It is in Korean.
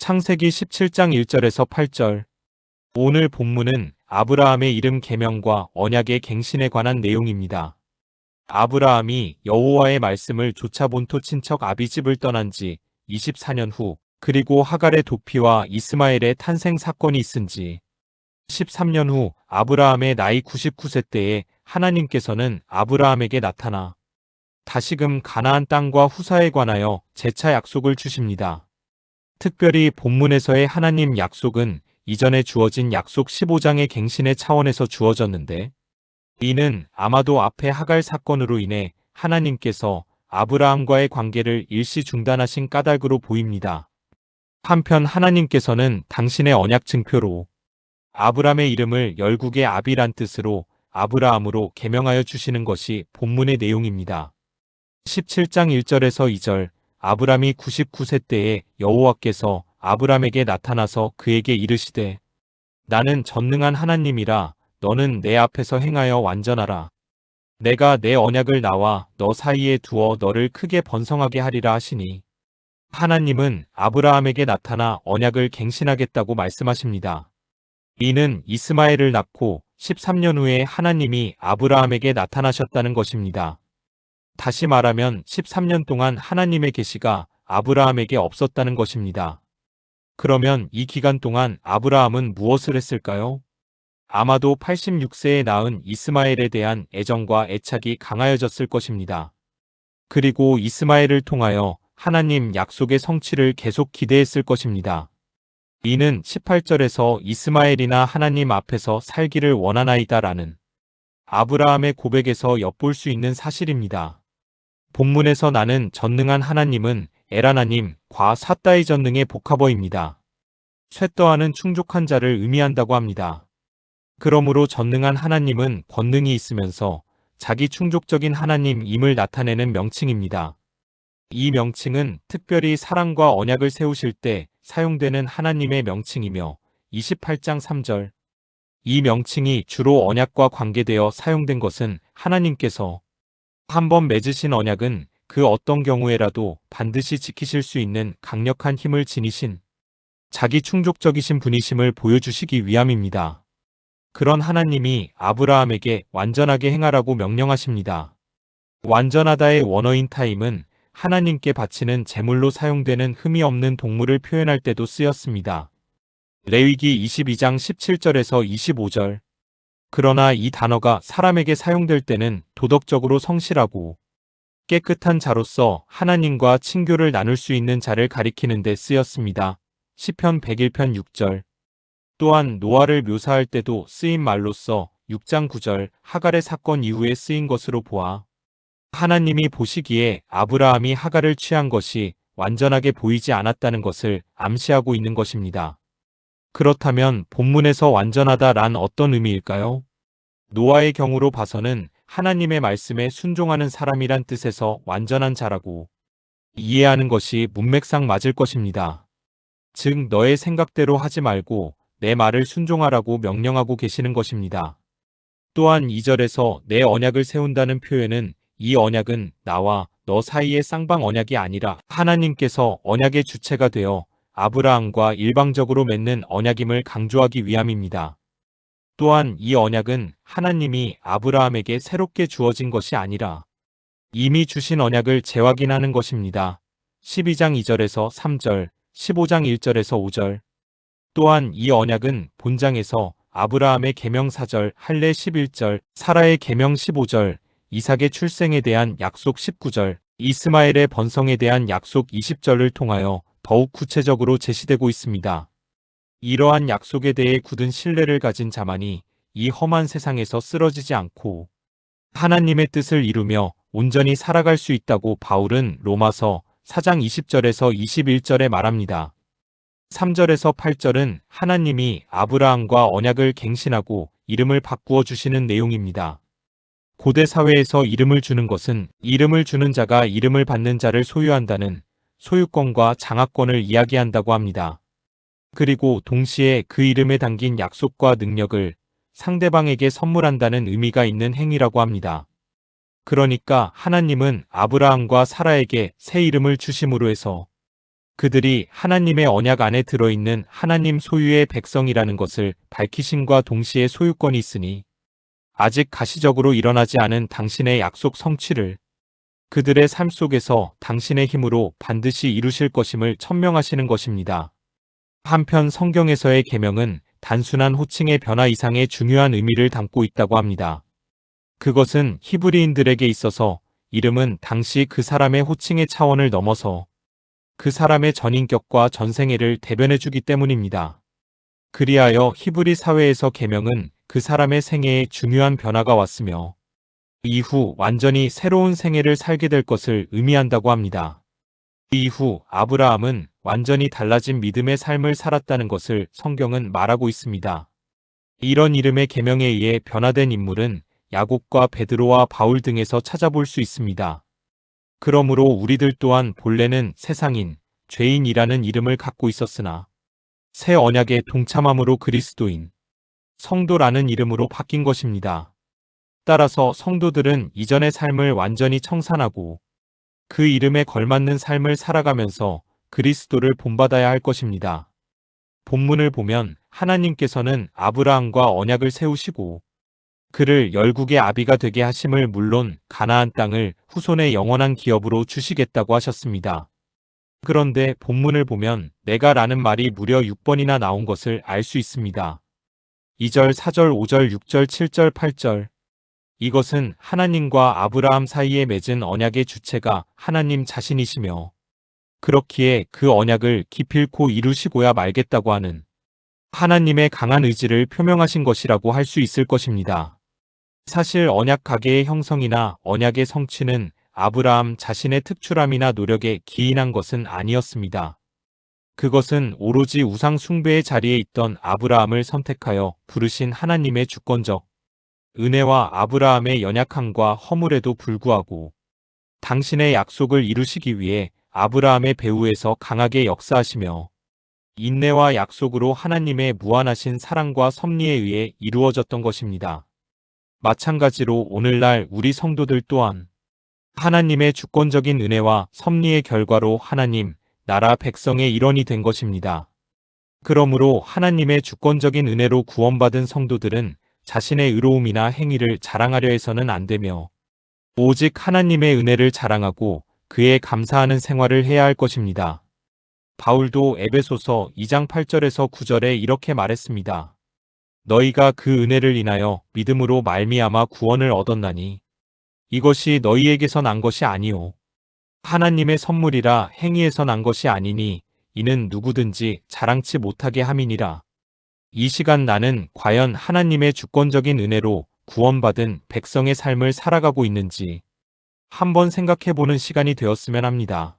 창세기 17장 1절에서 8절. 오늘 본문은 아브라함의 이름 계명과 언약의 갱신에 관한 내용입니다. 아브라함이 여호와의 말씀을 조차 본토 친척 아비집을 떠난 지 24년 후, 그리고 하갈의 도피와 이스마엘의 탄생 사건이 있은 지 13년 후 아브라함의 나이 99세 때에 하나님께서는 아브라함에게 나타나 다시금 가나안 땅과 후사에 관하여 재차 약속을 주십니다. 특별히 본문에서의 하나님 약속은 이전에 주어진 약속 15장의 갱신의 차원에서 주어졌는데, 이는 아마도 앞에 하갈 사건으로 인해 하나님께서 아브라함과의 관계를 일시 중단하신 까닭으로 보입니다. 한편 하나님께서는 당신의 언약 증표로 아브람의 이름을 열국의 아비란 뜻으로 아브라함으로 계명하여 주시는 것이 본문의 내용입니다. 17장 1절에서 2절. 아브람이 99세 때에 여호와께서 아브람에게 나타나서 그에게 이르시되 나는 전능한 하나님이라 너는 내 앞에서 행하여 완전하라. 내가 내 언약을 나와 너 사이에 두어 너를 크게 번성하게 하리라 하시니, 하나님은 아브라함에게 나타나 언약을 갱신하겠다고 말씀하십니다. 이는 이스마엘을 낳고 13년 후에 하나님이 아브라함에게 나타나셨다는 것입니다. 다시 말하면 13년 동안 하나님의 계시가 아브라함에게 없었다는 것입니다. 그러면 이 기간 동안 아브라함은 무엇을 했을까요? 아마도 86세에 낳은 이스마엘에 대한 애정과 애착이 강하여졌을 것입니다. 그리고 이스마엘을 통하여 하나님 약속의 성취를 계속 기대했을 것입니다. 이는 18절에서 이스마엘이나 하나님 앞에서 살기를 원하나이다라는 아브라함의 고백에서 엿볼 수 있는 사실입니다. 본문에서 나는 전능한 하나님은 엘하나님, 과 사따의 전능의 복합어입니다. 쇠떠하는 충족한 자를 의미한다고 합니다. 그러므로 전능한 하나님은 권능이 있으면서 자기 충족적인 하나님임을 나타내는 명칭입니다. 이 명칭은 특별히 사랑과 언약을 세우실 때 사용되는 하나님의 명칭이며 28장 3절. 이 명칭이 주로 언약과 관계되어 사용된 것은 하나님께서 한번 맺으신 언약은 그 어떤 경우에라도 반드시 지키실 수 있는 강력한 힘을 지니신 자기 충족적이신 분이심을 보여주시기 위함입니다. 그런 하나님이 아브라함에게 완전하게 행하라고 명령하십니다. 완전하다의 원어인 타임은 하나님께 바치는 제물로 사용되는 흠이 없는 동물을 표현할 때도 쓰였습니다. 레위기 22장 17절에서 25절. 그러나 이 단어가 사람에게 사용될 때는 도덕적으로 성실하고 깨끗한 자로서 하나님과 친교를 나눌 수 있는 자를 가리키는 데 쓰였습니다. 시편 101편 6절. 또한 노아를 묘사할 때도 쓰인 말로써 6장 9절 하갈의 사건 이후에 쓰인 것으로 보아 하나님이 보시기에 아브라함이 하갈을 취한 것이 완전하게 보이지 않았다는 것을 암시하고 있는 것입니다. 그렇다면 본문에서 완전하다란 어떤 의미일까요? 노아의 경우로 봐서는 하나님의 말씀에 순종하는 사람이란 뜻에서 완전한 자라고 이해하는 것이 문맥상 맞을 것입니다. 즉 너의 생각대로 하지 말고 내 말을 순종하라고 명령하고 계시는 것입니다. 또한 2절에서 내 언약을 세운다는 표현은 이 언약은 나와 너 사이의 쌍방 언약이 아니라 하나님께서 언약의 주체가 되어 아브라함과 일방적으로 맺는 언약임을 강조하기 위함입니다. 또한 이 언약은 하나님이 아브라함에게 새롭게 주어진 것이 아니라 이미 주신 언약을 재확인하는 것입니다. 12장 2절에서 3절, 15장 1절에서 5절. 또한 이 언약은 본장에서 아브라함의 계명 4절, 할례 11절, 사라의 계명 15절, 이삭의 출생에 대한 약속 19절, 이스마엘의 번성에 대한 약속 20절을 통하여 더욱 구체적으로 제시되고 있습니다. 이러한 약속에 대해 굳은 신뢰를 가진 자만이 이 험한 세상에서 쓰러지지 않고 하나님의 뜻을 이루며 온전히 살아갈 수 있다고 바울은 로마서 4장 20절에서 21절에 말합니다. 3절에서 8절은 하나님이 아브라함과 언약을 갱신하고 이름을 바꾸어 주시는 내용입니다. 고대 사회에서 이름을 주는 것은 이름을 주는 자가 이름을 받는 자를 소유한다는 소유권과 장악권을 이야기한다고 합니다. 그리고 동시에 그 이름에 담긴 약속과 능력을 상대방에게 선물한다는 의미가 있는 행위라고 합니다. 그러니까 하나님은 아브라함과 사라에게 새 이름을 주심으로 해서 그들이 하나님의 언약 안에 들어있는 하나님 소유의 백성이라는 것을 밝히심과 동시에 소유권이 있으니 아직 가시적으로 일어나지 않은 당신의 약속 성취를 그들의 삶 속에서 당신의 힘으로 반드시 이루실 것임을 천명하시는 것입니다. 한편 성경에서의 계명은 단순한 호칭의 변화 이상의 중요한 의미를 담고 있다고 합니다. 그것은 히브리인들에게 있어서 이름은 당시 그 사람의 호칭의 차원을 넘어서 그 사람의 전인격과 전생애를 대변해주기 때문입니다. 그리하여 히브리 사회에서 계명은 그 사람의 생애에 중요한 변화가 왔으며 이후 완전히 새로운 생애를 살게 될 것을 의미한다고 합니다. 이후 아브라함은 완전히 달라진 믿음의 삶을 살았다는 것을 성경은 말하고 있습니다. 이런 이름의 계명에 의해 변화된 인물은 야곱과 베드로와 바울 등에서 찾아볼 수 있습니다. 그러므로 우리들 또한 본래는 세상인, 죄인이라는 이름을 갖고 있었으나 새 언약의 동참함으로 그리스도인, 성도라는 이름으로 바뀐 것입니다. 따라서 성도들은 이전의 삶을 완전히 청산하고 그 이름에 걸맞는 삶을 살아가면서 그리스도를 본받아야 할 것입니다. 본문을 보면 하나님께서는 아브라함과 언약을 세우시고 그를 열국의 아비가 되게 하심을 물론 가나안 땅을 후손의 영원한 기업으로 주시겠다고 하셨습니다. 그런데 본문을 보면 내가라는 말이 무려 6번이나 나온 것을 알 수 있습니다. 2절, 4절, 5절, 6절, 7절, 8절. 이것은 하나님과 아브라함 사이에 맺은 언약의 주체가 하나님 자신이시며 그렇기에 그 언약을 기필코 이루시고야 말겠다고 하는 하나님의 강한 의지를 표명하신 것이라고 할 수 있을 것입니다. 사실 언약 가계의 형성이나 언약의 성취는 아브라함 자신의 특출함이나 노력에 기인한 것은 아니었습니다. 그것은 오로지 우상 숭배의 자리에 있던 아브라함을 선택하여 부르신 하나님의 주권적 은혜와 아브라함의 연약함과 허물에도 불구하고 당신의 약속을 이루시기 위해 아브라함의 배후에서 강하게 역사하시며 인내와 약속으로 하나님의 무한하신 사랑과 섭리에 의해 이루어졌던 것입니다. 마찬가지로 오늘날 우리 성도들 또한 하나님의 주권적인 은혜와 섭리의 결과로 하나님, 나라 백성의 일원이 된 것입니다. 그러므로 하나님의 주권적인 은혜로 구원받은 성도들은 자신의 의로움이나 행위를 자랑하려 해서는 안 되며 오직 하나님의 은혜를 자랑하고 그에 감사하는 생활을 해야 할 것입니다. 바울도 에베소서 2장 8절에서 9절에 이렇게 말했습니다. 너희가 그 은혜를 인하여 믿음으로 말미암아 구원을 얻었나니 이것이 너희에게서 난 것이 아니오 하나님의 선물이라 행위에서 난 것이 아니니 이는 누구든지 자랑치 못하게 함이니라. 이 시간 나는 과연 하나님의 주권적인 은혜로 구원받은 백성의 삶을 살아가고 있는지 한번 생각해보는 시간이 되었으면 합니다.